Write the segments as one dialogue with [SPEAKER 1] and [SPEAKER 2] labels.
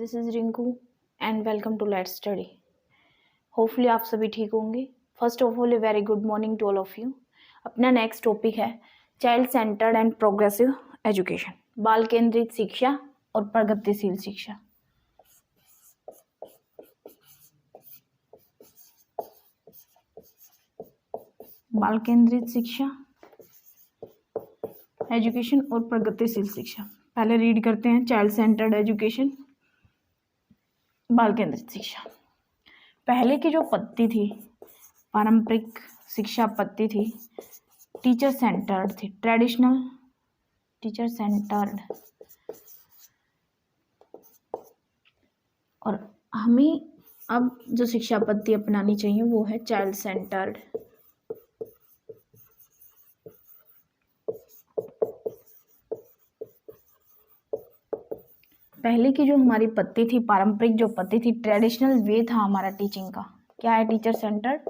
[SPEAKER 1] This is Rinku and welcome to let's study. Hopefully आप सभी ठीक होंगे। First of all a very good morning to all of you. अपना next topic है child centred and progressive education, बाल केंद्रित शिक्षा और प्रगतिशील शिक्षा। बाल केंद्रित शिक्षा, एजुकेशन और प्रगतिशील शिक्षा। पहले रीड करते हैं चाइल्ड सेंटर्ड एजुकेशन, बाल केंद्रित शिक्षा। पहले की जो पद्धति थी, पारंपरिक शिक्षा पद्धति थी, टीचर सेंटर्ड थी, ट्रेडिशनल टीचर सेंटर्ड, और हमें अब जो शिक्षा पद्धति अपनानी चाहिए वो है चाइल्ड सेंटर्ड। पहले की जो हमारी पद्धति थी, पारंपरिक जो पद्धति थी, ट्रेडिशनल वे था हमारा टीचिंग का। क्या है teacher centred?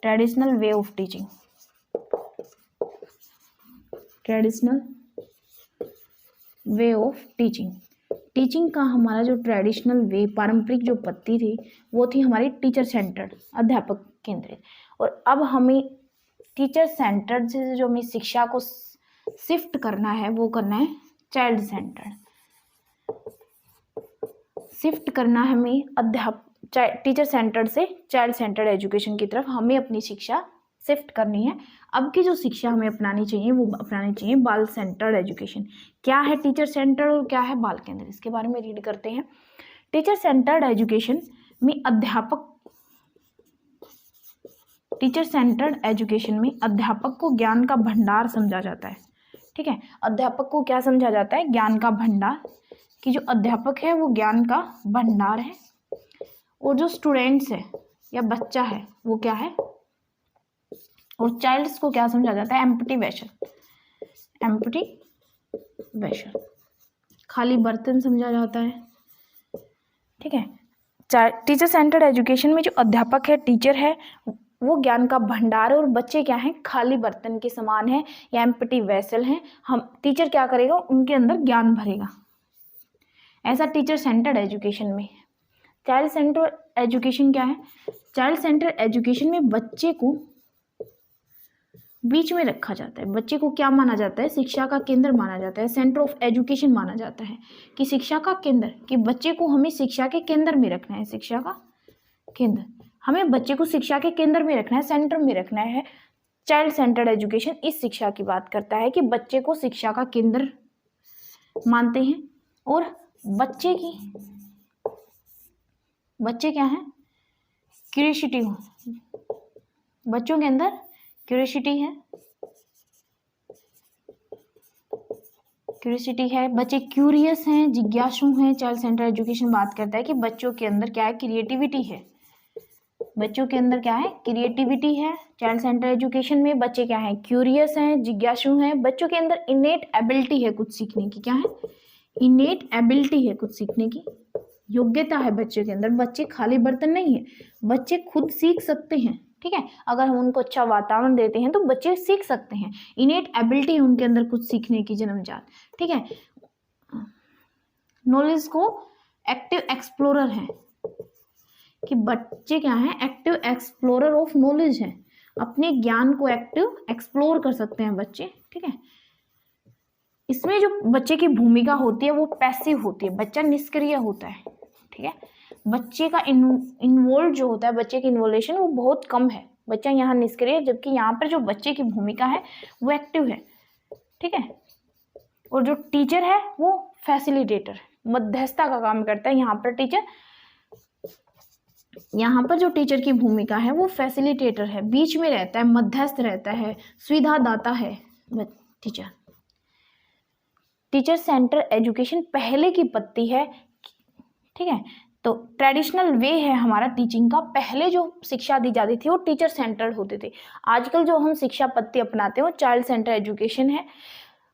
[SPEAKER 1] Traditional way of teaching. Traditional way of teaching. Teaching का हमारा जो ट्रेडिशनल वे, पारंपरिक जो पद्धति थी, वो थी हमारी टीचर सेंटर्ड, अध्यापक केंद्रित। और अब हमें टीचर सेंटर्ड से जो हमें शिक्षा को शिफ्ट करना है वो करना है चाइल्ड सेंटर्ड। शिफ्ट करना है हमें टीचर सेंटर्ड से चाइल्ड सेंटर्ड एजुकेशन की तरफ हमें अपनी शिक्षा शिफ्ट करनी है। अब की जो शिक्षा हमें अपनानी चाहिए वो अपनानी चाहिए बाल सेंटर्ड एजुकेशन। क्या है टीचर सेंटर्ड और क्या है बाल केंद्रित, इसके बारे में रीड करते हैं। टीचर सेंटर्ड एजुकेशन में टीचर सेंटर्ड एजुकेशन में अध्यापक को ज्ञान का भंडार समझा जाता है। ठीक है, अध्यापक को क्या समझा जाता है? ज्ञान का भंडार, कि जो अध्यापक है वो ज्ञान का भंडार है, और जो स्टूडेंट्स है या बच्चा है वो क्या है? और चाइल्ड्स को क्या समझा जाता है? Empty vessel. एम्प्टी वेसल, खाली बर्तन समझा जाता है। ठीक है, टीचर सेंटर्ड एजुकेशन में जो अध्यापक है, टीचर है, वो ज्ञान का भंडार है, और बच्चे क्या हैं? खाली बर्तन के समान है या एम्प्टी वेसल हैं। हम टीचर क्या करेगा? उनके अंदर ज्ञान भरेगा। ऐसा टीचर सेंटर्ड एजुकेशन में। चाइल्ड सेंटर्ड एजुकेशन क्या है? चाइल्ड सेंटर्ड एजुकेशन में बच्चे को बीच में रखा जाता है। बच्चे को क्या माना जाता है? शिक्षा का केंद्र माना जाता है, सेंटर ऑफ एजुकेशन माना जाता है, कि शिक्षा का केंद्र, कि बच्चे को हमें शिक्षा के केंद्र में रखना है। शिक्षा का केंद्र, हमें बच्चे को शिक्षा के केंद्र में रखना है, सेंटर में रखना है। चाइल्ड सेंटर्ड एजुकेशन इस शिक्षा की बात करता है कि बच्चे को शिक्षा का केंद्र मानते हैं, और बच्चे क्या है? क्यूरियोसिटी हो, बच्चों के अंदर क्यूरियोसिटी है, बच्चे क्यूरियस हैं, जिज्ञासु हैं। चाइल्ड सेंटर एजुकेशन बात करता है कि बच्चों के अंदर क्या है? क्रिएटिविटी है। बच्चों के अंदर क्या है? क्रिएटिविटी है। चाइल्ड सेंटर एजुकेशन में बच्चे क्या है? क्यूरियस हैं, जिज्ञासु हैं। बच्चों के अंदर इनेट एबिलिटी है कुछ सीखने की। क्या है? इनेट एबिलिटी है कुछ सीखने की, योग्यता है बच्चे के अंदर। बच्चे खाली बर्तन नहीं है, बच्चे खुद सीख सकते हैं। ठीक है, अगर हम उनको अच्छा वातावरण देते हैं तो बच्चे सीख सकते हैं। इनेट एबिलिटी है उनके अंदर कुछ सीखने की, जन्मजात। ठीक है, नॉलेज को एक्टिव एक्सप्लोरर है, कि बच्चे क्या है? एक्टिव एक्सप्लोरर ऑफ नॉलेज है, अपने ज्ञान को एक्टिव एक्सप्लोर कर सकते हैं बच्चे। ठीक है, इसमें जो बच्चे की भूमिका होती है वो पैसिव होती है, बच्चा निष्क्रिय होता है। ठीक है, बच्चे का इन्वॉल्व जो होता है, बच्चे की इन्वॉल्वेशन वो बहुत कम है। बच्चा यहाँ निष्क्रिय, जबकि यहाँ पर जो बच्चे की भूमिका है वो एक्टिव है। ठीक है, और जो टीचर है वो फैसिलिटेटर, मध्यस्थता का काम करता है। यहाँ पर जो टीचर की भूमिका है वो फैसिलिटेटर है, बीच में रहता है, मध्यस्थ रहता है, सुविधादाता है टीचर। टीचर सेंटर एजुकेशन पहले की पद्धति है। ठीक है, तो ट्रेडिशनल वे है हमारा टीचिंग का। पहले जो शिक्षा दी जाती थी वो टीचर सेंटर्ड होते थे। आजकल जो हम शिक्षा पद्धति अपनाते हैं वो चाइल्ड सेंटर एजुकेशन है।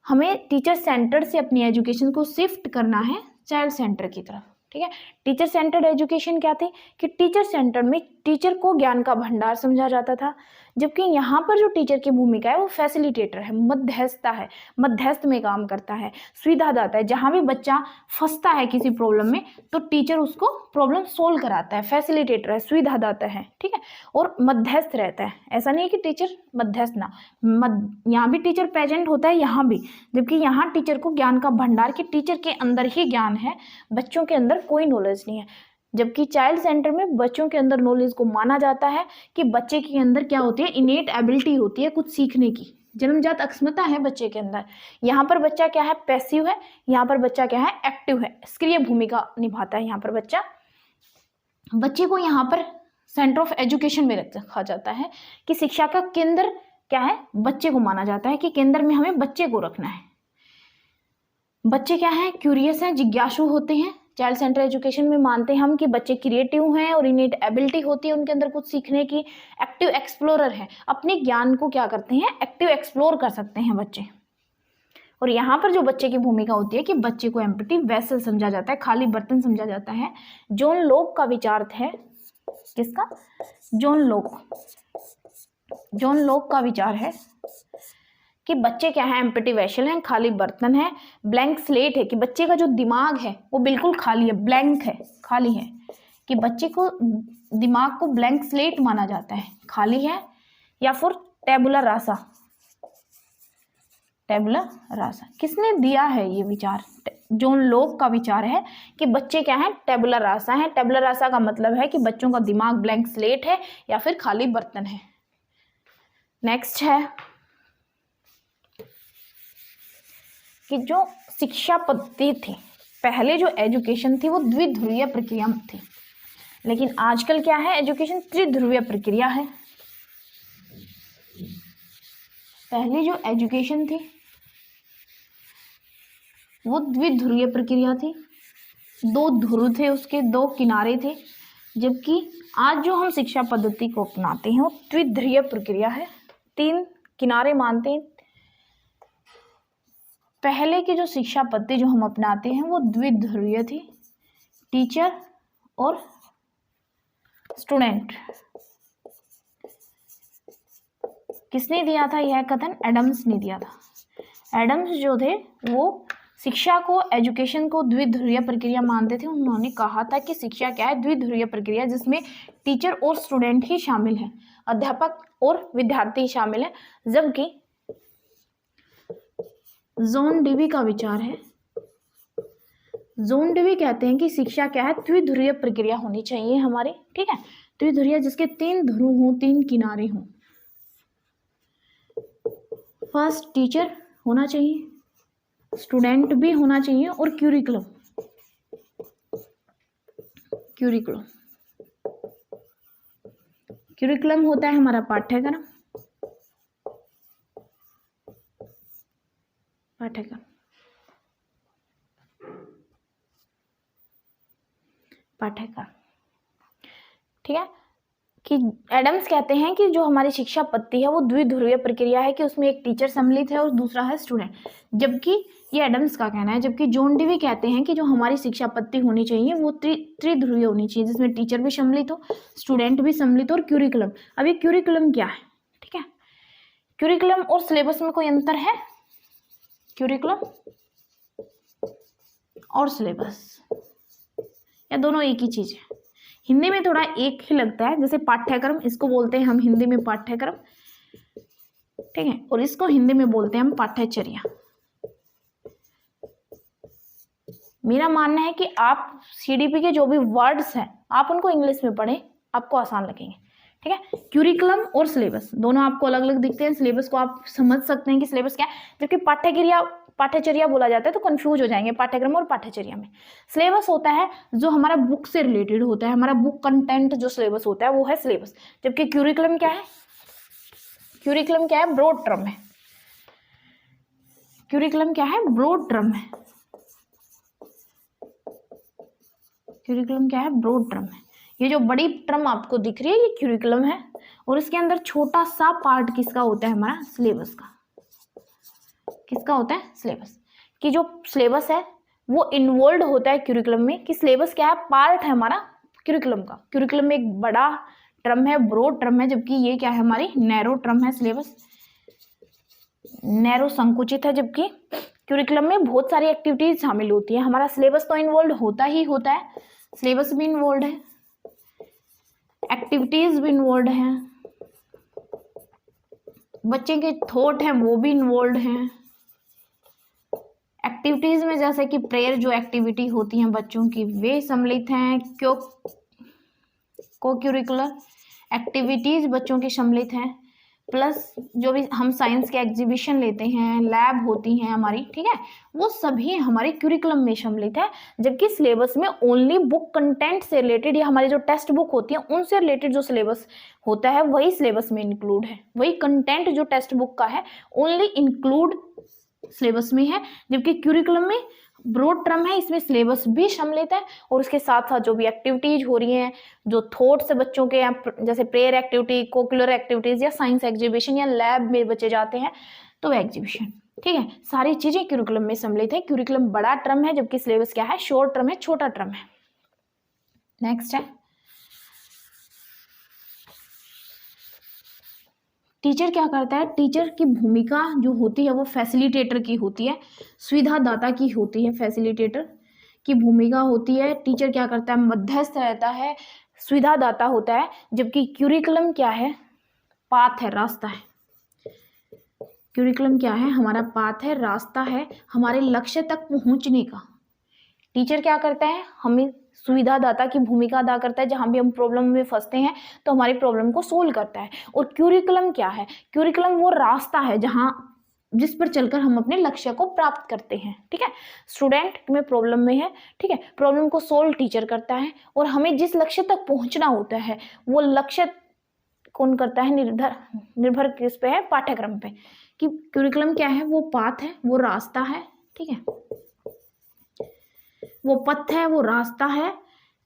[SPEAKER 1] हमें टीचर सेंटर्ड से अपनी एजुकेशन को शिफ्ट करना है चाइल्ड सेंटर की तरफ। ठीक है, टीचर सेंटर्ड एजुकेशन क्या थी कि टीचर सेंटर में टीचर को ज्ञान का भंडार समझा जाता था, जबकि यहाँ पर जो टीचर की भूमिका है वो फैसिलिटेटर है, मध्यस्थता है, मध्यस्थ में काम करता है, सुविधा दाता है। जहाँ भी बच्चा फंसता है किसी प्रॉब्लम में तो टीचर उसको प्रॉब्लम सोल्व कराता है, फैसिलिटेटर है, सुविधा दाता है, ठीक है, और मध्यस्थ रहता है। ऐसा नहीं है कि टीचर मध्यस्थ ना, यहाँ भी टीचर प्रेजेंट होता है, यहाँ भी, जबकि यहाँ टीचर को ज्ञान का भंडार कि टीचर के अंदर ही ज्ञान है, बच्चों के अंदर कोई नॉलेज नहीं है। जबकि चाइल्ड सेंटर में बच्चों के अंदर नॉलेज को माना जाता है कि बच्चे के अंदर क्या होती है, इनेट एबिलिटी होती है कुछ सीखने की, जन्मजात अक्षमता है बच्चे के अंदर। यहाँ पर बच्चा क्या है, पैसिव है, यहाँ पर बच्चा क्या है, एक्टिव है, सक्रिय भूमिका निभाता है। यहाँ पर बच्चे को यहाँ पर सेंटर ऑफ एजुकेशन में रखा जाता है कि शिक्षा का केंद्र क्या है, बच्चे को माना जाता है कि केंद्र में हमें बच्चे को रखना है। बच्चे क्या है, क्यूरियस हैं, जिज्ञासु होते हैं। चाइल्ड सेंटर एजुकेशन में मानते हैं हम कि बच्चे क्रिएटिव हैं और इनेट एबिलिटी होती है उनके अंदर कुछ सीखने की, एक्टिव एक्सप्लोरर है, अपने ज्ञान को क्या करते हैं, एक्टिव एक्सप्लोर कर सकते हैं बच्चे। और यहाँ पर जो बच्चे की भूमिका होती है कि बच्चे को एम्प्टी वेसल समझा जाता है, खाली बर्तन समझा जाता है। जॉन लॉक का विचार है, किसका, जॉन लॉक का विचार है कि बच्चे क्या है, एम्प्टी वेसल हैं, खाली बर्तन है, ब्लैंक स्लेट है, कि बच्चे का जो दिमाग है वो बिल्कुल खाली है, ब्लैंक है, खाली है, कि बच्चे को दिमाग को ब्लैंक स्लेट माना जाता है, खाली है। या फिर टेबुला रासा किसने दिया है ये विचार, जॉन लॉक का विचार है कि बच्चे क्या है, टेबुला रासा है। टेबुला रासा का मतलब है कि बच्चों का दिमाग ब्लैंक स्लेट है या फिर खाली बर्तन है। नेक्स्ट है कि जो शिक्षा पद्धति थी, पहले जो एजुकेशन थी वो द्विध्रुवीय प्रक्रिया में थी, लेकिन आजकल क्या है, एजुकेशन त्रिध्रुवीय प्रक्रिया है। पहले जो एजुकेशन थी वो द्विध्रुवीय प्रक्रिया थी, 2 ध्रुव थे उसके, 2 किनारे थे, जबकि आज जो हम शिक्षा पद्धति को अपनाते हैं वो त्रिध्रुवीय प्रक्रिया है, 3 किनारे मानते हैं। पहले की जो शिक्षा पद्धति जो हम अपनाते हैं वो द्विध्रुवीय थी, टीचर और स्टूडेंट। किसने दिया था यह कथन, एडम्स ने दिया था। एडम्स जो थे वो शिक्षा को, एजुकेशन को द्विध्रुवीय प्रक्रिया मानते थे। उन्होंने कहा था कि शिक्षा क्या है, द्विध्रुवीय प्रक्रिया, जिसमें टीचर और स्टूडेंट ही शामिल हैं, अध्यापक और विद्यार्थी शामिल हैं। जबकि जॉन डीवी का विचार है, जॉन डीवी कहते हैं कि शिक्षा क्या है, द्विध्रुवीय प्रक्रिया होनी चाहिए हमारी, ठीक है, द्विध्रुवीय, जिसके 3 ध्रुव हों, 3 किनारे हों। फर्स्ट टीचर होना चाहिए, स्टूडेंट भी होना चाहिए, और क्यूरिकुलम होता है हमारा पाठ्यक्रम। ठीक है, कि एडम्स कहते हैं कि जो हमारी शिक्षा पद्धति है वो द्विध्रुवीय प्रक्रिया है, कि उसमें एक टीचर सम्मिलित है और दूसरा है स्टूडेंट, जबकि ये एडम्स का कहना है। जबकि जॉन डीवी कहते हैं कि जो हमारी शिक्षा पद्धति होनी चाहिए वो त्रिध्रुवीय होनी चाहिए, जिसमें टीचर भी सम्मिलित हो, स्टूडेंट भी सम्मिलित हो, और क्यूरिकुलम। अब ये क्यूरिकुलम क्या है, ठीक है, क्यूरिकुलम और सिलेबस में कोई अंतर है, क्यूरिकुलम और सिलेबस या दोनों एक ही चीज है। हिंदी में थोड़ा एक ही लगता है, जैसे पाठ्यक्रम, इसको बोलते हैं हम हिंदी में पाठ्यक्रम, ठीक है, और इसको हिंदी में बोलते हैं हम पाठ्यचर्या। मेरा मानना है कि आप सीडीपी के जो भी वर्ड्स हैं आप उनको इंग्लिश में पढ़ें, आपको आसान लगेंगे, ठीक है। क्यूरिकुलम और सिलेबस दोनों आपको अलग अलग दिखते हैं, सिलेबस को आप समझ सकते हैं कि सिलेबस क्या है, जबकि पाठ्यचर्या बोला जाता है तो कंफ्यूज हो जाएंगे पाठ्यक्रम और पाठ्यचर्या में। सिलेबस होता है जो हमारा बुक से रिलेटेड होता है, हमारा बुक कंटेंट जो सिलेबस होता है वो है सिलेबस, जबकि क्यूरिकुलम क्या है, ब्रॉड टर्म है, क्यूरिकुलम क्या है, ब्रॉड टर्म है, क्यूरिकुलम क्या है, ब्रॉड टर्म है। ये जो बड़ी टर्म आपको दिख रही है ये क्यूरिकुलम है, और इसके अंदर छोटा सा पार्ट किसका होता है, हमारा सिलेबस का। किसका होता है, सिलेबस, कि जो सिलेबस है वो इन्वॉल्व होता है क्यूरिकुलम में, कि सिलेबस क्या है, पार्ट है हमारा क्यूरिकुलम का। क्यूरिकुलम में एक बड़ा टर्म है, ब्रॉड टर्म है, जबकि ये क्या है, हमारी नैरो टर्म है। सिलेबस नैरो संकुचित है, जबकि क्यूरिकुलम में बहुत सारी एक्टिविटीज शामिल होती है। हमारा सिलेबस तो इन्वॉल्व होता ही होता है, सिलेबस भी इन्वॉल्व है, एक्टिविटीज भी इन्वॉल्व हैं, बच्चे के थॉट हैं वो भी इन्वॉल्व हैं। एक्टिविटीज में जैसे कि प्रेयर जो एक्टिविटी होती हैं बच्चों की, वे सम्मिलित हैं। को क्यूरिकुलर एक्टिविटीज बच्चों की सम्मिलित हैं, प्लस जो भी हम साइंस के एग्जीबिशन लेते हैं, लैब होती हैं हमारी, ठीक है, वो सभी हमारे क्यूरिकुलम में सम्मिलित है। जबकि सिलेबस में ओनली बुक कंटेंट से रिलेटेड या हमारी जो टेक्स्ट बुक होती है उनसे रिलेटेड जो सिलेबस होता है वही सिलेबस में इंक्लूड है, वही कंटेंट जो टेक्स्ट बुक का है ओनली इंक्लूड सिलेबस में है। जबकि क्यूरिकुलम में ब्रॉड टर्म है, इसमें सिलेबस भी सम्मिलित है और उसके साथ साथ जो भी एक्टिविटीज हो रही हैं, जो थॉट्स बच्चों के, जैसे प्रेयर एक्टिविटी, कोकुलर एक्टिविटीज या साइंस एग्जीबिशन या लैब में बच्चे जाते हैं तो वह एग्जीबिशन, ठीक है, सारी चीजें क्यूरिकुलम में सम्मिलित है। क्यूरिकुलम बड़ा टर्म है, जबकि सिलेबस क्या है, शॉर्ट टर्म है, छोटा टर्म है। नेक्स्ट है टीचर क्या करता है। टीचर की भूमिका जो होती है वो फैसिलिटेटर की होती है, सुविधादाता की होती है, फैसिलिटेटर की भूमिका होती है। टीचर क्या करता है, मध्यस्थ रहता है, सुविधादाता होता है। जबकि क्यूरिकुलम क्या है, पाथ है, रास्ता है। क्यूरिकुलम क्या है, हमारा पाथ है, रास्ता है हमारे लक्ष्य तक पहुंचने का। टीचर क्या करता है, हमें सुविधादाता की भूमिका अदा करता है, जहां भी हम प्रॉब्लम में फंसते हैं तो हमारी प्रॉब्लम को सोल्व करता है। और क्यूरिकुलम क्या है, क्यूरिकुलम वो रास्ता है जहां जिस पर चलकर हम अपने लक्ष्य को प्राप्त करते हैं, ठीक है। स्टूडेंट में प्रॉब्लम में है, ठीक है, प्रॉब्लम को सोल्व टीचर करता है और हमें जिस लक्ष्य तक पहुंचना होता है वो लक्ष्य कौन करता है, निर्भर किस पे है, पाठ्यक्रम पे। कि क्यूरिकुलम क्या है, वो पाथ है, वो रास्ता है, ठीक है, वो पथ है, वो रास्ता है,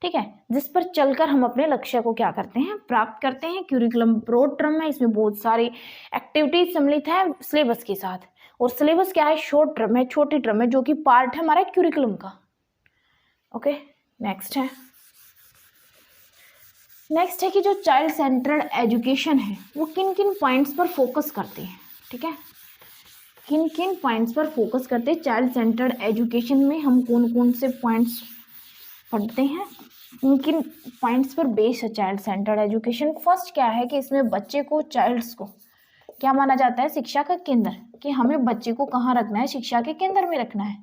[SPEAKER 1] ठीक है, जिस पर चलकर हम अपने लक्ष्य को क्या करते हैं, प्राप्त करते हैं। क्यूरिकुलम ब्रॉड टर्म है, इसमें बहुत सारी एक्टिविटीज सम्मिलित है सिलेबस के साथ। और सिलेबस क्या है, शॉर्ट टर्म है, छोटी टर्म है, जो कि पार्ट है हमारे क्यूरिकुलम का। ओके, नेक्स्ट है कि जो चाइल्ड सेंटर्ड एजुकेशन है वो किन किन पॉइंट्स पर फोकस करते हैं, ठीक है, किन किन पॉइंट्स पर फोकस करते हैं। चाइल्ड सेंटर्ड एजुकेशन में हम कौन कौन से पॉइंट्स पढ़ते हैं, किन किन पॉइंट्स पर बेस्ड है चाइल्ड सेंटर्ड एजुकेशन। फर्स्ट क्या है कि इसमें बच्चे को, चाइल्ड्स को क्या माना जाता है, शिक्षा का केंद्र, कि हमें बच्चे को कहाँ रखना है, शिक्षा के केंद्र में रखना है,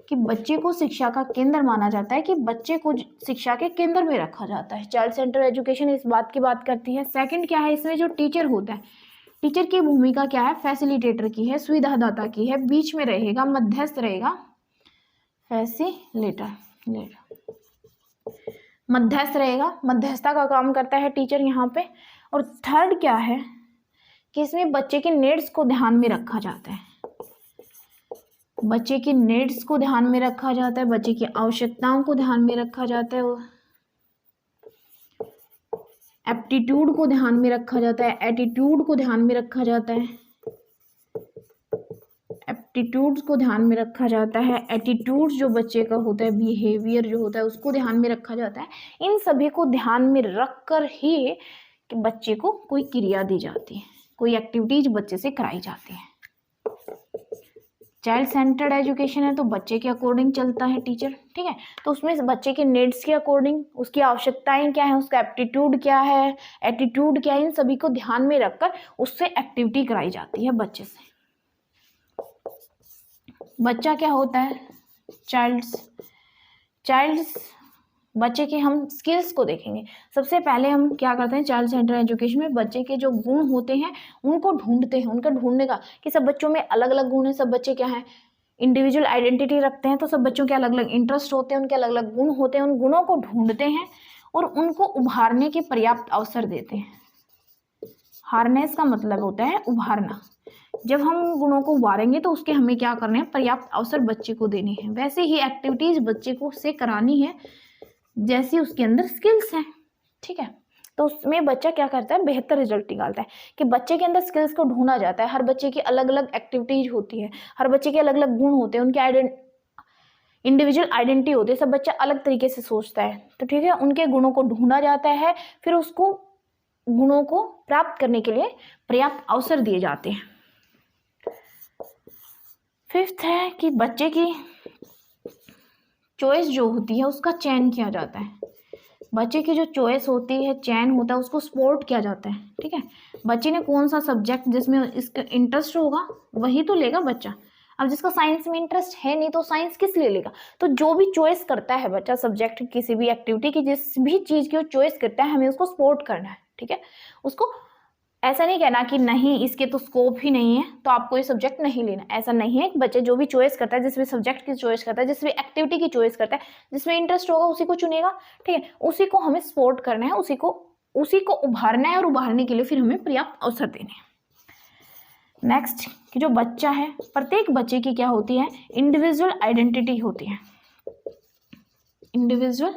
[SPEAKER 1] कि बच्चे को शिक्षा का केंद्र माना जाता है, कि बच्चे को शिक्षा के केंद्र में रखा जाता है। चाइल्ड सेंटर्ड एजुकेशन इस बात की बात करती है। सेकंड क्या है, इसमें जो टीचर होता है, टीचर की भूमिका क्या है, फैसिलिटेटर की है, सुविधादाता की है, बीच में रहेगा, मध्यस्थ रहेगा, फैसिलिटेटर मध्यस्थ रहेगा, मध्यस्थता का काम करता है टीचर यहाँ पे। और थर्ड क्या है कि इसमें बच्चे के नीड्स को ध्यान में रखा जाता है, बच्चे के नीड्स को ध्यान में रखा जाता है, बच्चे की आवश्यकताओं को ध्यान में रखा जाता है, एप्टीट्यूड को ध्यान में रखा जाता है, एटीट्यूड को ध्यान में रखा जाता है, एप्टीट्यूड्स को ध्यान में रखा जाता है, एटीट्यूड जो बच्चे का होता है, बिहेवियर जो होता है उसको ध्यान में रखा जाता है। इन सभी को ध्यान में रखकर ही कि बच्चे को कोई क्रिया दी जाती है, कोई एक्टिविटीज बच्चे से कराई जाती है। चाइल्ड सेंटर्ड एजुकेशन है तो बच्चे के अकॉर्डिंग चलता है टीचर, ठीक है, तो उसमें बच्चे के नीड्स के अकॉर्डिंग, उसकी आवश्यकताएं क्या है, उसका एप्टीट्यूड क्या है, एटीट्यूड क्या है, इन सभी को ध्यान में रखकर उससे एक्टिविटी कराई जाती है बच्चे से। बच्चा क्या होता है, चाइल्ड्स बच्चे के हम स्किल्स को देखेंगे। सबसे पहले हम क्या करते हैं, चाइल्ड सेंटर एजुकेशन में बच्चे के जो गुण होते हैं उनको ढूंढते हैं, उनका ढूंढने का, कि सब बच्चों में अलग अलग गुण है, सब बच्चे क्या है, इंडिविजुअल आइडेंटिटी रखते हैं, तो सब बच्चों के अलग अलग इंटरेस्ट होते हैं, उनके अलग अलग गुण होते हैं, उन गुणों को ढूंढते हैं और उनको उभारने के पर्याप्त अवसर देते हैं। हार्नेस का मतलब होता है उभारना। जब हम गुणों को उभारेंगे तो उसके हमें क्या करना है, पर्याप्त अवसर बच्चे को देने हैं। वैसे ही एक्टिविटीज बच्चे को से करानी है जैसी उसके अंदर स्किल्स हैं, ठीक है, तो उसमें बच्चा क्या करता है, बेहतर रिजल्ट निकालता है। कि बच्चे के अंदर स्किल्स को ढूंढा जाता है, हर बच्चे की अलग अलग एक्टिविटीज होती है, हर बच्चे के अलग अलग गुण होते हैं, उनके इंडिविजुअल आइडेंटिटी होती है, सब बच्चा अलग तरीके से सोचता है, तो ठीक है, उनके गुणों को ढूंढा जाता है, फिर उसको गुणों को प्राप्त करने के लिए पर्याप्त अवसर दिए जाते हैं। फिफ्थ है कि बच्चे की चॉइस जो होती है उसका चयन किया जाता है। बच्चे की जो चॉइस होती है, चयन होता है, उसको सपोर्ट किया जाता है। ठीक है, बच्चे ने कौन सा सब्जेक्ट जिसमें इसका इंटरेस्ट होगा वही तो लेगा बच्चा। अब जिसका साइंस में इंटरेस्ट है नहीं तो साइंस किस लिए लेगा। तो जो भी चॉइस करता है बच्चा सब्जेक्ट, किसी भी एक्टिविटी की, जिस भी चीज़ की वो चॉइस करता है, हमें उसको सपोर्ट करना है। ठीक है, उसको ऐसा नहीं कहना कि नहीं इसके तो स्कोप ही नहीं है तो आपको ये सब्जेक्ट नहीं लेना, ऐसा नहीं है। बच्चे जो भी चॉइस करता है, जिस भी सब्जेक्ट की चॉइस करता है, जिस भी एक्टिविटी की चॉइस करता है, जिसमें इंटरेस्ट होगा उसी को चुनेगा। ठीक है, उसी को हमें सपोर्ट करना है, उसी को उभारना है, और उभारने के लिए फिर हमें पर्याप्त अवसर देने हैं। नेक्स्ट कि जो बच्चा है, प्रत्येक बच्चे की क्या होती है, इंडिविजुअल आइडेंटिटी होती है। इंडिविजुअल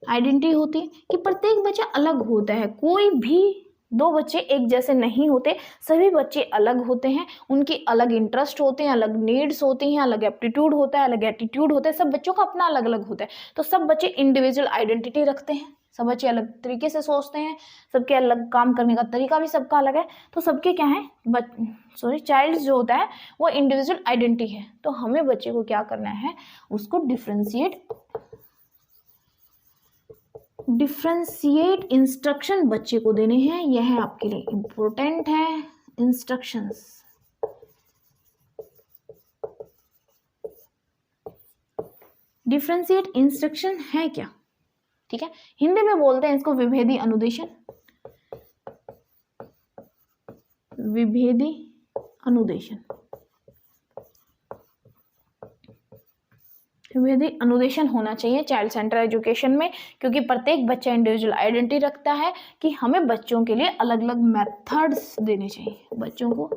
[SPEAKER 1] आइडेंटिटी होती है कि प्रत्येक बच्चा अलग होता है, कोई भी दो बच्चे एक जैसे नहीं होते, सभी बच्चे अलग होते हैं, उनके अलग इंटरेस्ट होते हैं, अलग नीड्स होती हैं, अलग एप्टीट्यूड होता है, अलग एटीट्यूड होता है, सब बच्चों का अपना अलग अलग होता है। तो सब बच्चे इंडिविजुअल आइडेंटिटी रखते हैं, सब बच्चे अलग तरीके से सोचते हैं, सबके अलग काम करने का तरीका भी सबका अलग है। तो सबके क्या है, चाइल्ड जो होता है वो इंडिविजुअल आइडेंटिटी है। तो हमें बच्चे को क्या करना है, उसको डिफ्रेंशिएट इंस्ट्रक्शन बच्चे को देने हैं। यह आपके लिए इंपॉर्टेंट है, इंस्ट्रक्शंस। डिफ्रेंशिएट इंस्ट्रक्शन है क्या, ठीक है, हिंदी में बोलते हैं इसको विभेदी अनुदेशन। विभेदी अनुदेशन, विभेदी अनुदेशन होना चाहिए चाइल्ड सेंटर एजुकेशन में, क्योंकि प्रत्येक बच्चा इंडिविजुअल आइडेंटिटी रखता है कि हमें बच्चों के लिए अलग अलग मेथड्स देने चाहिए, बच्चों को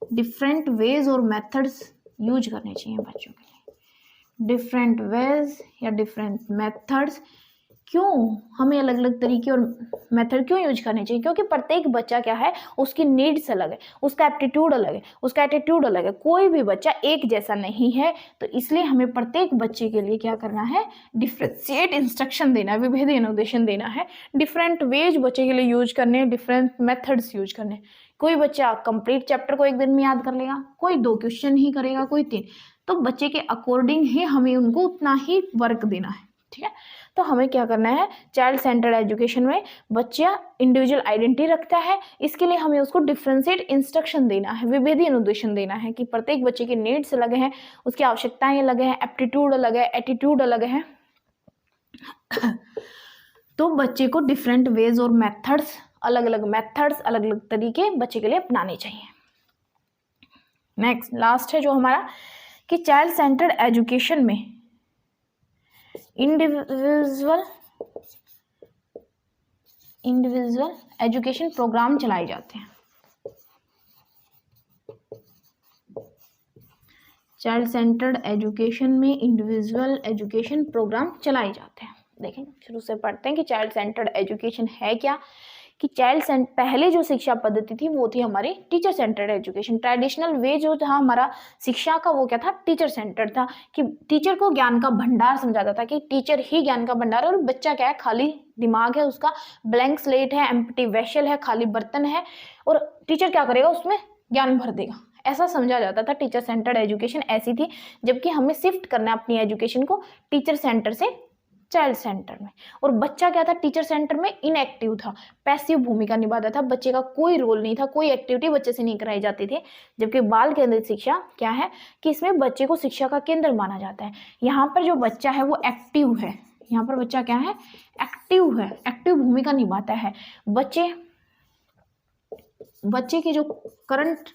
[SPEAKER 1] डिफरेंट वेज और मेथड्स यूज करने चाहिए बच्चों के लिए। डिफरेंट वेज या डिफरेंट मेथड्स, क्यों हमें अलग अलग तरीके और मेथड क्यों यूज करने चाहिए, क्योंकि प्रत्येक बच्चा क्या है, उसकी नीड्स अलग है, उसका एप्टीट्यूड अलग है, उसका एटीट्यूड अलग है, कोई भी बच्चा एक जैसा नहीं है। तो इसलिए हमें प्रत्येक बच्चे के लिए क्या करना है, डिफ्रेंशिएट इंस्ट्रक्शन देना है, विभेदी अनुदेशन देना है, डिफरेंट वेज बच्चे के लिए यूज करने, डिफरेंट मेथड्स यूज करने। कोई बच्चा कंप्लीट चैप्टर को एक दिन में याद कर लेगा, कोई 2 क्वेश्चन ही करेगा, कोई 3। तो बच्चे के अकॉर्डिंग ही हमें उनको उतना ही वर्क देना है। ठीक है, तो हमें क्या करना है, चाइल्ड सेंटर्ड एजुकेशन में बच्चा इंडिविजुअल आइडेंटिटी रखता है, इसके लिए हमें उसको डिफरेंशिएट इंस्ट्रक्शन देना है, विभेदी अनुदेशन देना है कि प्रत्येक बच्चे की नीड्स अलग हैं, उसकी आवश्यकताएं अलग हैं, एप्टीट्यूड अलग है, एटीट्यूड अलग है। तो बच्चे को डिफरेंट वेज और मेथड्स, अलग अलग तरीके बच्चे के लिए अपनाने चाहिए। नेक्स्ट लास्ट है जो हमारा कि चाइल्ड सेंटर्ड एजुकेशन में इंडिविजुअल एजुकेशन प्रोग्राम चलाए जाते हैं। चाइल्ड सेंटर्ड एजुकेशन में इंडिविजुअल एजुकेशन प्रोग्राम चलाए जाते हैं। देखें शुरू से पढ़ते हैं कि चाइल्ड सेंटर्ड एजुकेशन है क्या। कि पहले जो शिक्षा पद्धति थी वो थी हमारी teacher centred education. Traditional way जो था हमारा शिक्षा का वो क्या था, टीचर सेंटर्ड था, कि टीचर को ज्ञान का भंडार समझा जाता था, कि टीचर ही ज्ञान का भंडार है और बच्चा क्या है, खाली दिमाग है उसका, ब्लैंक स्लेट है, एम्प्टी वेसल है, खाली बर्तन है, और टीचर क्या करेगा उसमें ज्ञान भर देगा, ऐसा समझा जाता था। टीचर सेंटर्ड एजुकेशन ऐसी थी, जबकि हमें शिफ्ट करना है अपनी एजुकेशन को टीचर सेंटर से चाइल्ड सेंटर में। और बच्चा क्या था, टीचर सेंटर में इनएक्टिव था, पैसिव भूमिका निभाता था, बच्चे का कोई रोल नहीं था, कोई एक्टिविटी बच्चे से नहीं कराई जाती थी। जबकि बाल केंद्रित शिक्षा क्या है कि इसमें बच्चे को शिक्षा का केंद्र माना जाता है। यहाँ पर जो बच्चा है वो एक्टिव है, यहाँ पर बच्चा क्या है, एक्टिव है, एक्टिव भूमिका निभाता है। बच्चे के जो करंट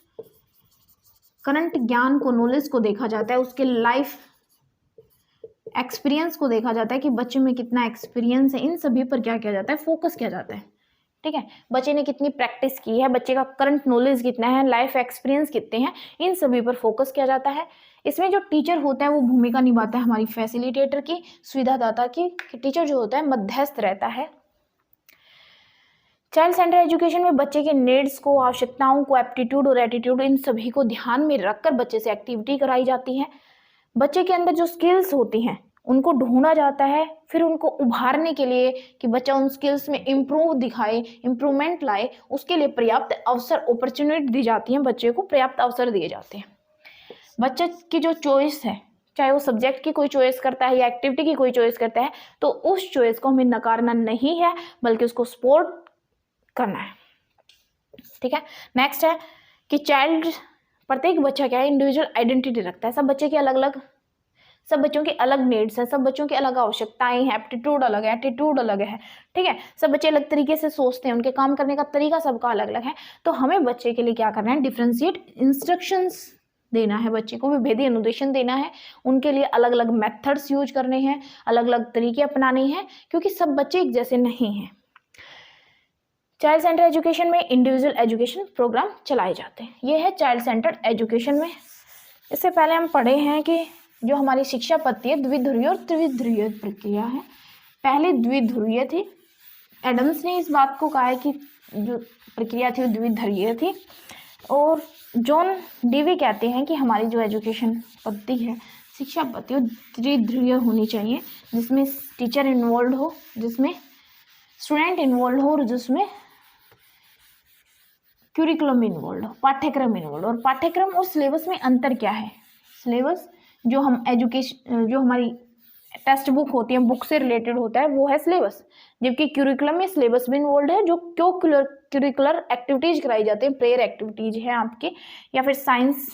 [SPEAKER 1] ज्ञान को, नॉलेज को देखा जाता है, उसके लाइफ एक्सपीरियंस को देखा जाता है कि बच्चे में कितना एक्सपीरियंस है, इन सभी पर क्या किया जाता है, फोकस किया जाता है। ठीक है, बच्चे ने कितनी प्रैक्टिस की है, बच्चे का करंट नॉलेज कितना है, लाइफ एक्सपीरियंस कितने हैं, इन सभी पर फोकस किया जाता है। इसमें जो टीचर होता है वो भूमिका निभाता है हमारी फैसिलिटेटर की, सुविधादाता की। टीचर जो होता है मध्यस्थ रहता है। चाइल्ड सेंटर एजुकेशन में बच्चे के नीड्स को, आवश्यकताओं को, एप्टीट्यूड और एटीट्यूड, इन सभी को ध्यान में रखकर बच्चे से एक्टिविटी कराई जाती है। बच्चे के अंदर जो स्किल्स होती हैं उनको ढूंढा जाता है, फिर उनको उभारने के लिए कि बच्चा उन स्किल्स में इम्प्रूवमेंट लाए, उसके लिए पर्याप्त अवसर, अपॉर्चुनिटी दी जाती है, बच्चे को पर्याप्त अवसर दिए जाते हैं। बच्चे की जो चॉइस है, चाहे वो सब्जेक्ट की कोई चॉइस करता है या एक्टिविटी की कोई चॉइस करता है, तो उस चॉइस को हमें नकारना नहीं है बल्कि उसको सपोर्ट करना है। ठीक है, नेक्स्ट है कि प्रत्येक बच्चा क्या है, इंडिविजुअल आइडेंटिटी रखता है। सब बच्चों की अलग नीड्स है, सब बच्चों की अलग आवश्यकताएं हैं, एप्टीट्यूड अलग है, एटीट्यूड अलग है। ठीक है, सब बच्चे अलग तरीके से सोचते हैं, उनके काम करने का तरीका सबका अलग अलग है। तो हमें बच्चे के लिए क्या करना है, डिफरेंशिएट इंस्ट्रक्शंस देना है, बच्चे को विभेदी अनुदेशन देना है, उनके लिए अलग अलग मेथड्स यूज करने हैं, अलग अलग तरीके अपनाने हैं, क्योंकि सब बच्चे एक जैसे नहीं हैं। चाइल्ड सेंटर एजुकेशन में इंडिविजुअल एजुकेशन प्रोग्राम चलाए जाते हैं। ये है चाइल्ड सेंटर एजुकेशन में। इससे पहले हम पढ़े हैं कि जो हमारी शिक्षा पद्धति है द्विध्रुवीय और त्रिध्रुवीय प्रक्रिया है। पहले द्विध्रुवीय थी, एडम्स ने इस बात को कहा है कि जो प्रक्रिया थी वो द्विध्रुवीय थी, और जॉन डीवी कहते हैं कि हमारी जो एजुकेशन पद्धति है, शिक्षा पद्धति, वो त्रिध्रुवीय होनी चाहिए, जिसमें टीचर इन्वॉल्व हो, जिसमें स्टूडेंट इन्वॉल्व हो, और जिसमें क्यूरिकुलम इन्वॉल्व हो, पाठ्यक्रम इन्वॉल्व। और पाठ्यक्रम और सिलेबस में अंतर क्या है? सिलेबस जो हमारी टेक्स्ट बुक होती है, बुक से रिलेटेड होता है, वो है सिलेबस, जबकि क्यूरिकुलम में सिलेबस भी इन्वॉल्व है। जो क्यूरिकुलर एक्टिविटीज कराई जाती है, प्रेयर एक्टिविटीज है आपके, या फिर साइंस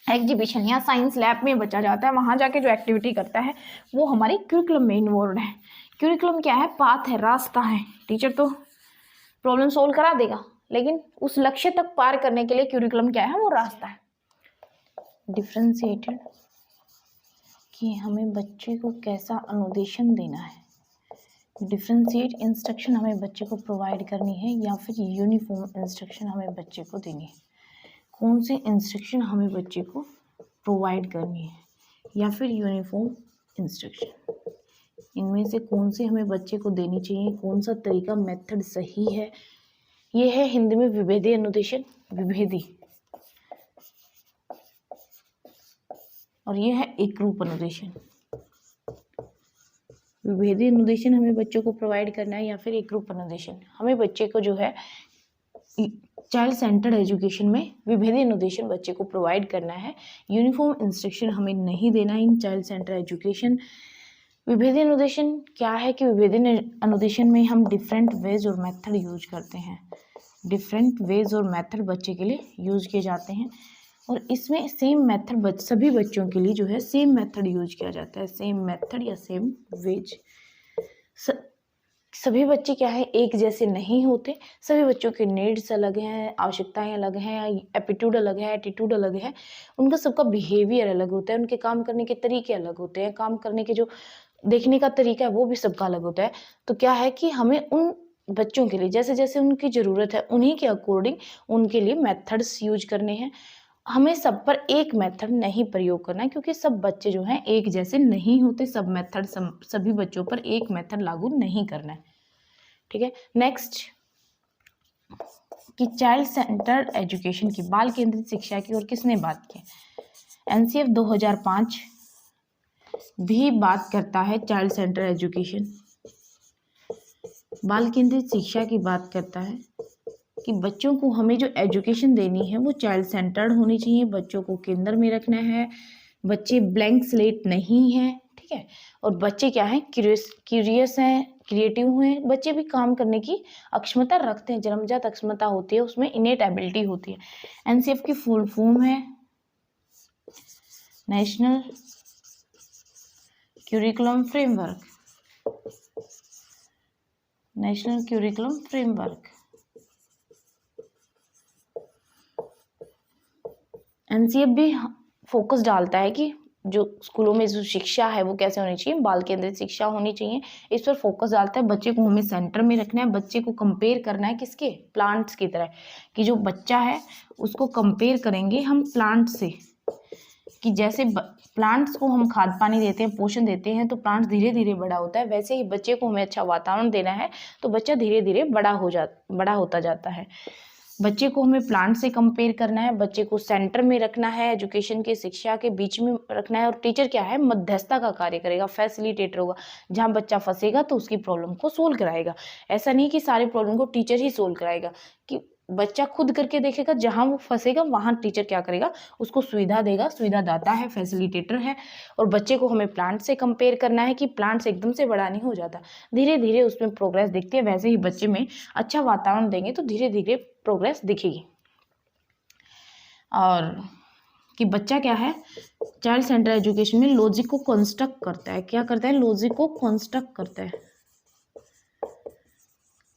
[SPEAKER 1] एग्जीबिशन या साइंस लैब में बच्चा जाता है, वहाँ जाके जो एक्टिविटी करता है वो हमारी क्यूरिकुलम में इन्वॉल्व है। क्यूरिकुलम क्या है? पाथ है, रास्ता है। टीचर तो प्रॉब्लम सोल्व करा देगा, लेकिन उस लक्ष्य तक पार करने के लिए क्यूरिकुलम क्या है? वो रास्ता है। डिफरेंशिएटेड कि हमें बच्चे को कैसा अनुदेशन देना है, डिफरेंशिएट इंस्ट्रक्शन हमें बच्चे को प्रोवाइड करनी है या फिर यूनिफॉर्म इंस्ट्रक्शन हमें बच्चे को देनी है। कौन सी इंस्ट्रक्शन हमें बच्चे को प्रोवाइड करनी है या फिर यूनिफॉर्म इंस्ट्रक्शन, इनमें से कौन सी हमें बच्चे को देनी चाहिए, कौन सा तरीका मेथड सही है? ये है हिंदी में विभेदी अनुदेशन, विभेदी, और ये है एकरूप अनुदेशन। विभेदी अनुदेशन हमें बच्चों को प्रोवाइड करना है या फिर एकरूप अनुदेशन। हमें बच्चे को जो है चाइल्ड सेंटर्ड एजुकेशन में विभेदी अनुदेशन बच्चे को प्रोवाइड करना है, यूनिफॉर्म इंस्ट्रक्शन हमें नहीं देना इन चाइल्ड सेंटर एजुकेशन। विभेदी अनुदेशन क्या है कि विभेदी अनुदेशन में हम डिफरेंट वेज और मेथड यूज करते हैं, डिफरेंट वेज और मेथड बच्चे के लिए यूज किए जाते हैं, और इसमें सेम मेथड सभी बच्चों के लिए जो है सेम मेथड यूज किया जाता है, सेम मेथड या सेम वेज। सभी बच्चे क्या है, एक जैसे नहीं होते, सभी बच्चों के नीड्स अलग हैं, आवश्यकताएं अलग हैं, एप्टीट्यूड अलग है, एटीट्यूड अलग है, उनका सबका बिहेवियर अलग होता है, उनके काम करने के तरीके अलग होते हैं, काम करने के जो देखने का तरीका है वो भी सबका अलग होता है। तो क्या है कि हमें उन बच्चों के लिए जैसे जैसे उनकी ज़रूरत है उन्हीं के अकॉर्डिंग उनके लिए मेथड्स यूज करने हैं। हमें सब पर एक मेथड नहीं प्रयोग करना है, क्योंकि सब बच्चे जो हैं एक जैसे नहीं होते, सब मेथड सभी बच्चों पर एक मेथड लागू नहीं करना है। ठीक है, नेक्स्ट कि चाइल्ड सेंटर्ड एजुकेशन की, बाल केंद्रित शिक्षा की और किसने बात की? एनसीएफ 2005 भी बात करता है चाइल्ड सेंटर एजुकेशन, बाल केंद्रित शिक्षा की बात करता है कि बच्चों को हमें जो एजुकेशन देनी है वो चाइल्ड सेंटर्ड होनी चाहिए, बच्चों को केंद्र में रखना है, बच्चे ब्लैंक स्लेट नहीं हैं। ठीक है, और बच्चे क्या हैं, क्यूरियस हैं, क्रिएटिव हैं, बच्चे भी काम करने की अक्षमता रखते हैं, जन्मजात अक्षमता होती है, उसमें इनेट एबिलिटी होती है। एनसीएफ की फुल फॉर्म है national curriculum framework, national curriculum framework. NCF भी फोकस डालता है कि जो स्कूलों में जो शिक्षा है वो कैसे होनी चाहिए, बाल केंद्रित शिक्षा होनी चाहिए, इस पर फोकस डालता है। बच्चे को हमें सेंटर में रखना है, बच्चे को कंपेयर करना है किसके, प्लांट्स की तरह, कि जो बच्चा है उसको कंपेयर करेंगे हम प्लांट से, कि जैसे प्लांट्स को हम खाद पानी देते हैं, पोषण देते हैं, तो प्लांट्स धीरे धीरे बड़ा होता है, वैसे ही बच्चे को हमें अच्छा वातावरण देना है तो बच्चा धीरे धीरे बड़ा होता जाता है। बच्चे को हमें प्लांट से कंपेयर करना है, बच्चे को सेंटर में रखना है, एजुकेशन की शिक्षा के बीच में रखना है। और टीचर क्या है, मध्यस्थता का कार्य करेगा, फैसिलिटेटर होगा। जहाँ बच्चा फंसेगा तो उसकी प्रॉब्लम को सोल्व कराएगा। ऐसा नहीं कि सारी प्रॉब्लम को टीचर ही सोल्व कराएगा, कि बच्चा खुद करके देखेगा, जहाँ वो फंसेगा वहाँ टीचर क्या करेगा, उसको सुविधा देगा, सुविधा दाता है, फैसिलिटेटर है। और बच्चे को हमें प्लांट से कंपेयर करना है कि प्लांट से एकदम से बड़ा नहीं हो जाता, धीरे धीरे उसमें प्रोग्रेस दिखती है। वैसे ही बच्चे में अच्छा वातावरण देंगे तो धीरे धीरे प्रोग्रेस दिखेगी। और कि बच्चा क्या है, चाइल्ड सेंटर एजुकेशन में लॉजिक को कंस्ट्रक्ट करता है। क्या करता है, लॉजिक को कंस्ट्रक्ट करता है।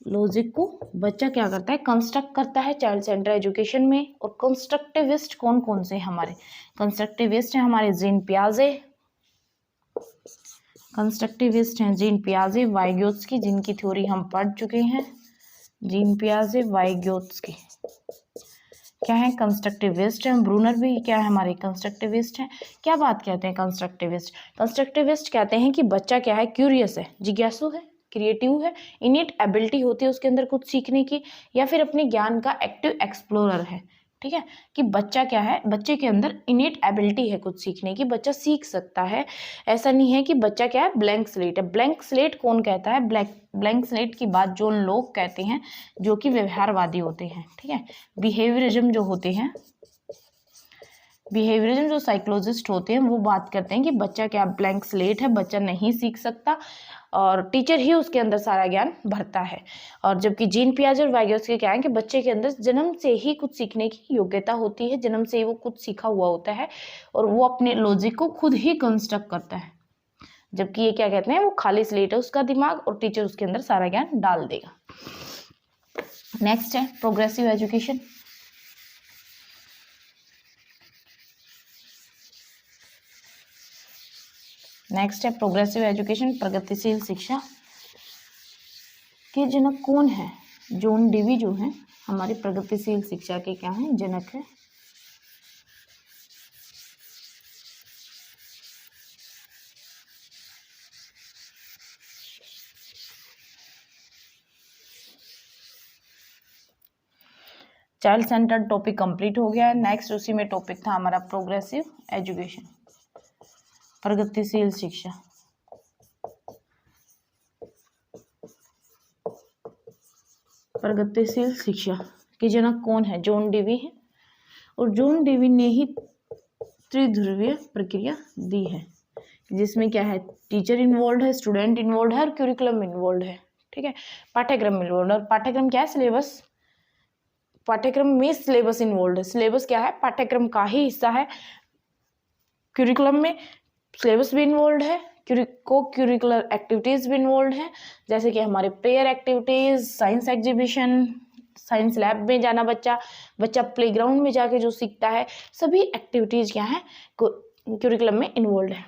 [SPEAKER 1] लॉजिक को बच्चा क्या करता है, कंस्ट्रक्ट करता है चाइल्ड सेंटर एजुकेशन में। और कंस्ट्रक्टिविस्ट कौन कौन से हमारे कंस्ट्रक्टिविस्ट हैं, हमारे जीन पियाजे। कंस्ट्रक्टिविस्ट हैं जीन पियाजे, वाइगोत्स्की, जिनकी थ्योरी हम पढ़ चुके हैं। जीन पियाजे, वाइगोत्स्की क्या है, कंस्ट्रक्टिविस्ट हैं। ब्रूनर भी क्या है, हमारे कंस्ट्रक्टिविस्ट हैं। क्या बात कहते हैं कंस्ट्रक्टिविस्ट, कंस्ट्रक्टिविस्ट कहते हैं कि बच्चा क्या है, क्यूरियस है, जिज्ञासु है, क्रिएटिव है, इनिट एबिलिटी होती है उसके अंदर कुछ सीखने की, या फिर अपने ज्ञान का एक्टिव एक्सप्लोरर है। ठीक है, कि बच्चा क्या है, बच्चे के अंदर इनिट एबिलिटी है कुछ सीखने की, बच्चा सीख सकता है। ऐसा नहीं है कि बच्चा क्या है, ब्लैंक स्लेट है। ब्लैंक स्लेट कौन कहता है, ब्लैंक स्लेट की बात जो लोग कहते हैं जो कि व्यवहारवादी होते हैं। ठीक है, बिहेवियरिज्म जो होते हैं, बिहेवियरिज्म जो साइकोलॉजिस्ट होते हैं वो बात करते हैं कि बच्चा क्या ब्लैंक स्लेट है, बच्चा नहीं सीख सकता और टीचर ही उसके अंदर सारा ज्ञान भरता है। और जबकि जीन पियाजे और वाइगोत्स्की क्या है कि बच्चे के अंदर जन्म से ही कुछ सीखने की योग्यता होती है, जन्म से ही वो कुछ सीखा हुआ होता है और वो अपने लॉजिक को खुद ही कंस्ट्रक्ट करता है। जबकि ये क्या कहते हैं, वो खाली स्लेट है उसका दिमाग और टीचर उसके अंदर सारा ज्ञान डाल देगा। नेक्स्ट है प्रोग्रेसिव एजुकेशन। नेक्स्ट है प्रोग्रेसिव एजुकेशन, प्रगतिशील शिक्षा के जनक कौन है, जॉन डेवी जो है हमारी प्रगतिशील शिक्षा के क्या है, जनक है। चाइल्ड सेंटर्ड टॉपिक कंप्लीट हो गया है। नेक्स्ट उसी में टॉपिक था हमारा प्रोग्रेसिव एजुकेशन, प्रगतिशील शिक्षा। प्रगतिशील शिक्षा के जनक कौन है, जॉन डेवी है। और जॉन डेवी ने ही त्रिध्रुवीय प्रक्रिया दी है, जिसमें क्या है, टीचर इन्वॉल्व है, स्टूडेंट इन्वॉल्व है और क्यूरिकुलम इन्वॉल्व है। ठीक है, पाठ्यक्रम इन्वॉल्व है। और पाठ्यक्रम क्या है, सिलेबस, पाठ्यक्रम में सिलेबस इन्वॉल्व है। सिलेबस क्या है, पाठ्यक्रम का ही हिस्सा है। क्यूरिकुलम में सिलेबस भी इन्वॉल्व है, को क्यूरिकुलर एक्टिविटीज़ भी इन्वॉल्व है, जैसे कि हमारे prayer activities, science exhibition, science lab में जाना, बच्चा प्लेग्राउंड में जाके जो सीखता है, सभी एक्टिविटीज़ क्या है, क्यूरिकुलम में इन्वॉल्व है।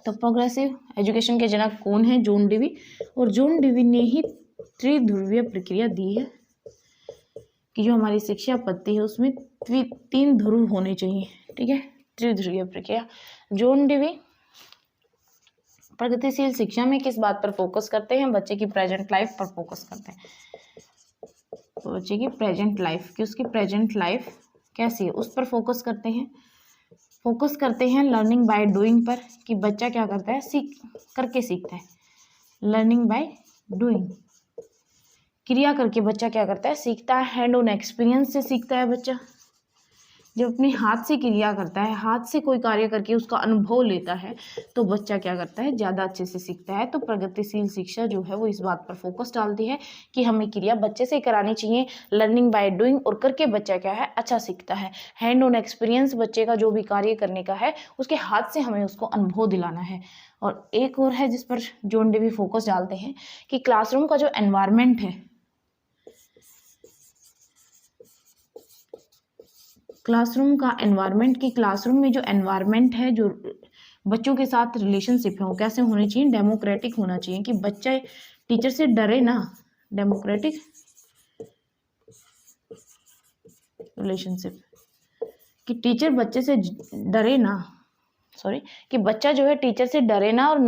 [SPEAKER 1] तो प्रोग्रेसिव एजुकेशन के जनक कौन है, जॉन डेवी। और जॉन डेवी ने ही त्रिध्रुवीय प्रक्रिया दी है कि जो हमारी शिक्षा पद्धति है उसमें 3 ध्रुव होने चाहिए। ठीक है, त्रिध्रुवीय प्रक्रिया। जॉन डेवी प्रगतिशील शिक्षा में किस बात पर फोकस करते हैं, बच्चे की प्रेजेंट लाइफ पर फोकस करते हैं। तो बच्चे की प्रेजेंट लाइफ, कि उसकी प्रेजेंट लाइफ कैसी है उस पर फोकस करते हैं। फोकस करते हैं लर्निंग बाय डूइंग पर, कि बच्चा क्या करता है, सीख करके सीखता है। लर्निंग बाय डूइंग, क्रिया करके बच्चा क्या करता है, सीखता है। हैंड ऑन एक्सपीरियंस से सीखता है बच्चा, जब अपने हाथ से क्रिया करता है, हाथ से कोई कार्य करके उसका अनुभव लेता है तो बच्चा क्या करता है, ज़्यादा अच्छे से सीखता है। तो प्रगतिशील शिक्षा जो है वो इस बात पर फोकस डालती है कि हमें क्रिया बच्चे से करानी चाहिए, लर्निंग बाय डूइंग, और करके बच्चा क्या है, अच्छा सीखता है। हैंड ऑन एक्सपीरियंस, बच्चे का जो भी कार्य करने का है उसके हाथ से हमें उसको अनुभव दिलाना है। और एक और है जिस पर जॉन डेवी फोकस डालते हैं कि क्लासरूम का जो एनवायरनमेंट है, क्लासरूम का एनवायरनमेंट, की क्लासरूम में जो एनवायरनमेंट है, जो बच्चों के साथ रिलेशनशिप है वो कैसे होने चाहिए, डेमोक्रेटिक होना चाहिए, कि बच्चा टीचर से डरे ना, डेमोक्रेटिक रिलेशनशिप, कि टीचर बच्चे से डरे ना, कि बच्चा जो है टीचर से डरे ना, और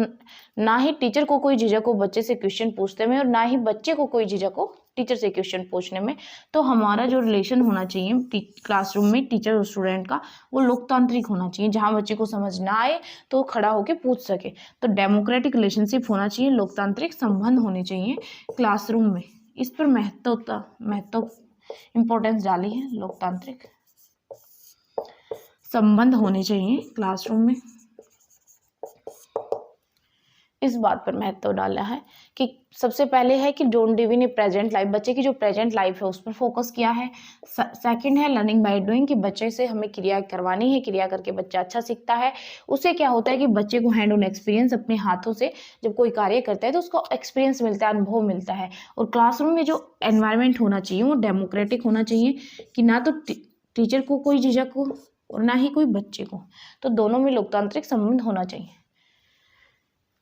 [SPEAKER 1] ना ही टीचर को कोई झिझक हो बच्चे से क्वेश्चन पूछते में, और ना ही बच्चे को कोई झिझक हो टीचर से क्वेश्चन पूछने में। तो हमारा जो रिलेशन होना चाहिए क्लासरूम में टीचर और स्टूडेंट का, वो लोकतांत्रिक होना चाहिए, जहाँ बच्चे को समझ ना आए तो खड़ा होकर पूछ सके। तो डेमोक्रेटिक रिलेशनशिप होना चाहिए, लोकतांत्रिक संबंध होने चाहिए क्लासरूम में। इस पर महत्व इम्पोर्टेंस डाली है, लोकतांत्रिक संबंध होने चाहिए क्लासरूम में। इस बात पर महत्व डाला है कि सबसे पहले है कि जॉन डेवी ने प्रेजेंट लाइफ, बच्चे की जो प्रेजेंट लाइफ है उस पर फोकस किया है। सेकंड है लर्निंग बाय डूइंग, कि बच्चे से हमें क्रिया करवानी है, क्रिया करके बच्चा अच्छा सीखता है। उससे क्या होता है कि बच्चे को हैंड ऑन एक्सपीरियंस, अपने हाथों से जब कोई कार्य करता है तो उसको एक्सपीरियंस मिलता है, अनुभव मिलता है। और क्लासरूम में जो एनवायरमेंट होना चाहिए वो डेमोक्रेटिक होना चाहिए, कि ना तो टीचर को कोई झिझक हो और ना ही कोई बच्चे को, तो दोनों में लोकतांत्रिक संबंध होना चाहिए।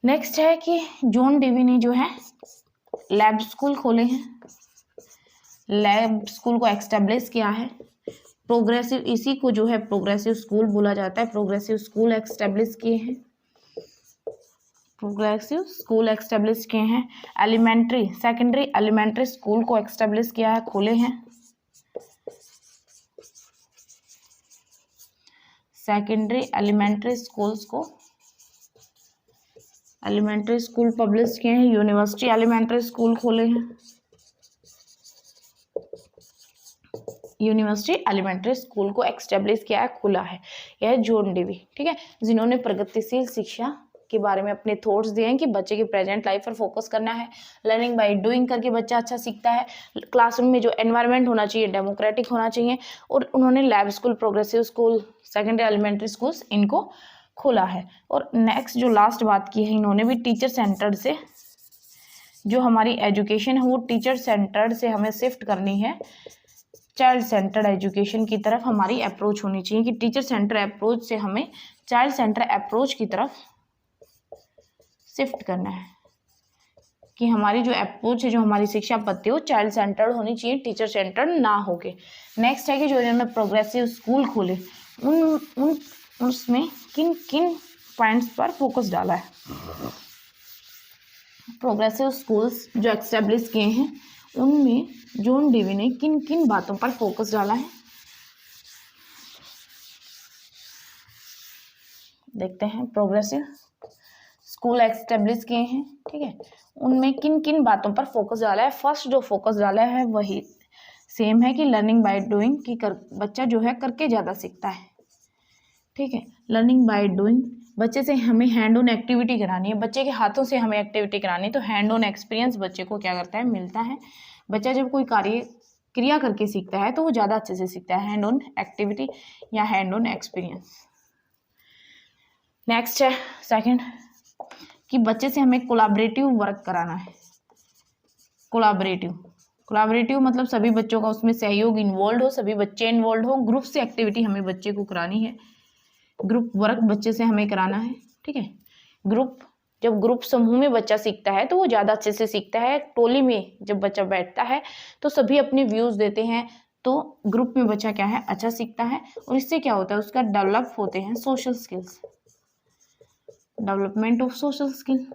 [SPEAKER 1] नेक्स्ट है कि जॉन डेवी ने जो है लैब स्कूल खोले हैं, लैब स्कूल को एक्स्टेब्लिश किया है। प्रोग्रेसिव, इसी को जो है प्रोग्रेसिव स्कूल बोला जाता है, प्रोग्रेसिव स्कूल एक्स्टेब्लिश किए हैं, प्रोग्रेसिव स्कूल एक्स्टेब्लिश किए हैं। एलिमेंट्री, सेकेंडरी एलिमेंट्री स्कूल को एक्स्टेब्लिश किया है, खोले हैं। सेकेंडरी एलिमेंट्री स्कूल्स को एलिमेंट्री स्कूल पब्लिश किए हैं। यूनिवर्सिटी एलिमेंट्री स्कूल खोले हैं, यूनिवर्सिटी एलिमेंट्री स्कूल को एक्स्टेब्लिश किया है, खुला है। यह है जॉन डेवी, ठीक है, जिन्होंने प्रगतिशील शिक्षा के बारे में अपने थॉट्स दिए हैं कि बच्चे की प्रेजेंट लाइफ पर फोकस करना है, लर्निंग बाय डूइंग करके बच्चा अच्छा सीखता है, क्लासरूम में जो एनवायरनमेंट होना चाहिए डेमोक्रेटिक होना चाहिए। और उन्होंने lab school, progressive school, secondary elementary schools इनको खोला है। और नेक्स्ट जो लास्ट बात की है इन्होंने भी, टीचर सेंटर्ड से जो हमारी एजुकेशन है वो टीचर सेंटर्ड से हमें शिफ्ट करनी है, चाइल्ड सेंटर्ड एजुकेशन की तरफ हमारी अप्रोच होनी चाहिए, कि टीचर सेंटर अप्रोच से हमें चाइल्ड सेंटर अप्रोच की तरफ शिफ्ट करना है, कि हमारी जो अप्रोच है, जो हमारी शिक्षा पद्धति हो चाइल्ड सेंटर्ड होनी चाहिए, टीचर सेंटर्ड ना होके। नेक्स्ट है कि जो इन्होंने प्रोग्रेसिव स्कूल खोले उसमें किन किन पॉइंट्स पर फोकस डाला है। प्रोग्रेसिव स्कूल्स जो एक्स्टेब्लिश किए हैं उनमें जॉन डेवी ने किन किन बातों पर फोकस डाला है, देखते हैं। प्रोग्रेसिव स्कूल एक्स्टेब्लिश किए हैं, ठीक है, उनमें किन किन बातों पर फोकस डाला है। फर्स्ट जो फोकस डाला है वही सेम है कि लर्निंग बाय डूइंग, की बच्चा जो है करके ज़्यादा सीखता है, ठीक है। लर्निंग बाय डूइंग, बच्चे से हमें हैंड ऑन एक्टिविटी करानी है, बच्चे के हाथों से हमें एक्टिविटी करानी है, तो हैंड ऑन एक्सपीरियंस बच्चे को क्या करता है, मिलता है। बच्चा जब कोई क्रिया करके सीखता है तो वो ज़्यादा अच्छे से सीखता है, हैंड ऑन एक्टिविटी या हैंड ऑन एक्सपीरियंस। नेक्स्ट है सेकंड, कि बच्चे से हमें कोलैबोरेटिव वर्क कराना है। कोलैबोरेटिव मतलब सभी बच्चों का उसमें सहयोग इन्वॉल्व हो, सभी बच्चे इन्वॉल्व हो, ग्रुप से एक्टिविटी हमें बच्चे को करानी है, ग्रुप वर्क बच्चे से हमें कराना है, ठीक है। जब ग्रुप समूह में बच्चा सीखता है तो वो ज़्यादा अच्छे से सीखता है। टोली में जब बच्चा बैठता है तो सभी अपने व्यूज़ देते हैं, तो ग्रुप में बच्चा क्या है, अच्छा सीखता है। और इससे क्या होता है, उसका डेवलप होते हैं social skills, development of social skill,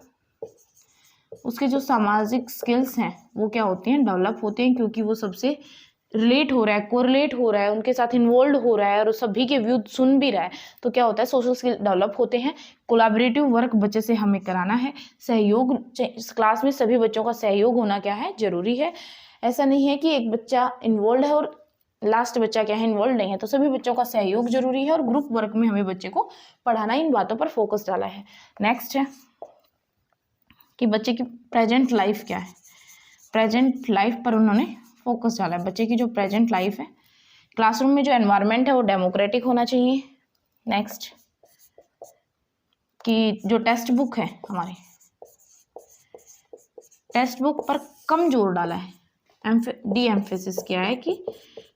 [SPEAKER 1] उसके जो सामाजिक स्किल्स हैं वो क्या होती हैं, डेवलप होते हैं, क्योंकि वो सबसे रिलेट हो रहा है, कोरिलेट हो रहा है, उनके साथ इन्वॉल्व हो रहा है और सभी के व्यू सुन भी रहा है, तो क्या होता है, सोशल स्किल डेवलप होते हैं। कोलैबोरेटिव वर्क बच्चे से हमें कराना है, सहयोग, क्लास में सभी बच्चों का सहयोग होना क्या है, जरूरी है। ऐसा नहीं है कि एक बच्चा इन्वॉल्व है और लास्ट बच्चा क्या है, इन्वॉल्व नहीं है, तो सभी बच्चों का सहयोग जरूरी है और ग्रुप वर्क में हमें बच्चे को पढ़ाना, इन बातों पर फोकस डाला है। नेक्स्ट है कि बच्चे की प्रेजेंट लाइफ क्या है, प्रेजेंट लाइफ पर उन्होंने फोकस डाला है। बच्चे की जो प्रेजेंट लाइफ है, क्लासरूम में जो एनवायरनमेंट है वो डेमोक्रेटिक होना चाहिए। नेक्स्ट कि जो टेक्स्ट बुक है हमारी, टेक्स्ट बुक पर कम जोर डाला है, डी एम्फेसिस किया है कि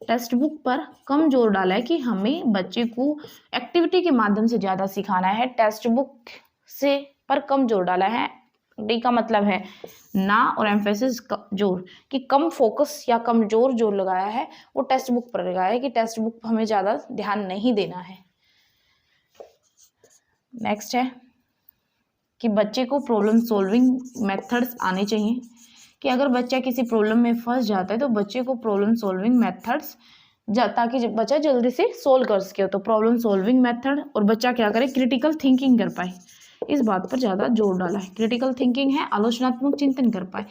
[SPEAKER 1] टेक्स्ट बुक पर कम जोर डाला है, कि हमें बच्चे को एक्टिविटी के माध्यम से ज़्यादा सिखाना है, टेक्स्ट बुक से पर कम जोर डाला है। डी का मतलब है ना, और एम्फेसिस जोर, कि कम फोकस या कम जोर लगाया है वो टेक्स्ट बुक पर लगाया है, कि टेक्स्ट बुक पर हमें ज़्यादा ध्यान नहीं देना है। नेक्स्ट है कि बच्चे को प्रॉब्लम सॉल्विंग मेथड्स आने चाहिए, कि अगर बच्चा किसी प्रॉब्लम में फंस जाता है तो बच्चे को प्रॉब्लम सॉल्विंग मेथड्स ताकि बच्चा जल्दी से सोल्व कर सके, तो प्रॉब्लम सॉल्विंग मेथड, और बच्चा क्या करे, क्रिटिकल थिंकिंग कर पाए, इस बात पर ज़्यादा जोर डाला है। क्रिटिकल थिंकिंग है, आलोचनात्मक चिंतन कर पाए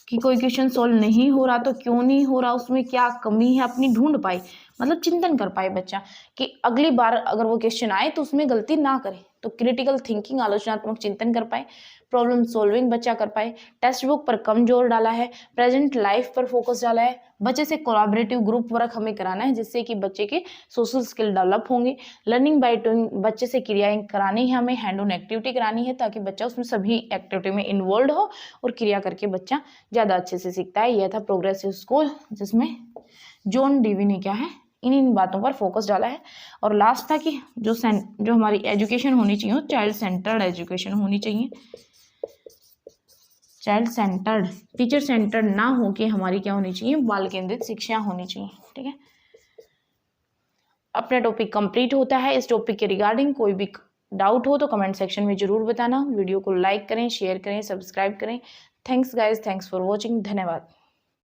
[SPEAKER 1] कि कोई क्वेश्चन सॉल्व नहीं हो रहा तो क्यों नहीं हो रहा, उसमें क्या कमी है अपनी ढूंढ पाए, मतलब चिंतन कर पाए बच्चा कि अगली बार अगर वो क्वेश्चन आए तो उसमें गलती ना करे। तो क्रिटिकल थिंकिंग, आलोचनात्मक चिंतन कर पाए, प्रॉब्लम सॉल्विंग बच्चा कर पाए, टेक्स्ट बुक पर कम जोर डाला है, प्रेजेंट लाइफ पर फोकस डाला है, बच्चे से कोलैबोरेटिव ग्रुप वर्क हमें कराना है जिससे कि बच्चे के सोशल स्किल डेवलप होंगे। लर्निंग बाय डूइंग, बच्चे से क्रियाएं करानी है, हमें हैंड ऑन एक्टिविटी करानी है ताकि बच्चा उसमें सभी एक्टिविटी में इन्वॉल्व हो और क्रिया करके बच्चा ज़्यादा अच्छे से सीखता है। यह था प्रोग्रेसिव स्कूल, जिसमें जॉन डीवी ने क्या है, इन बातों पर फोकस डाला है। और लास्ट था कि जो हमारी एजुकेशन होनी चाहिए वो चाइल्ड सेंटर्ड एजुकेशन होनी चाहिए, चाइल्ड सेंटर्ड, टीचर सेंटर्ड ना हो कि हमारी क्या होनी चाहिए, बाल केंद्रित शिक्षा होनी चाहिए। ठीक है, अपना टॉपिक कंप्लीट होता है। इस टॉपिक के रिगार्डिंग कोई भी डाउट हो तो कमेंट सेक्शन में जरूर बताना। वीडियो को लाइक करें, शेयर करें, सब्सक्राइब करें। Thanks guys, thanks for watching, धन्यवाद।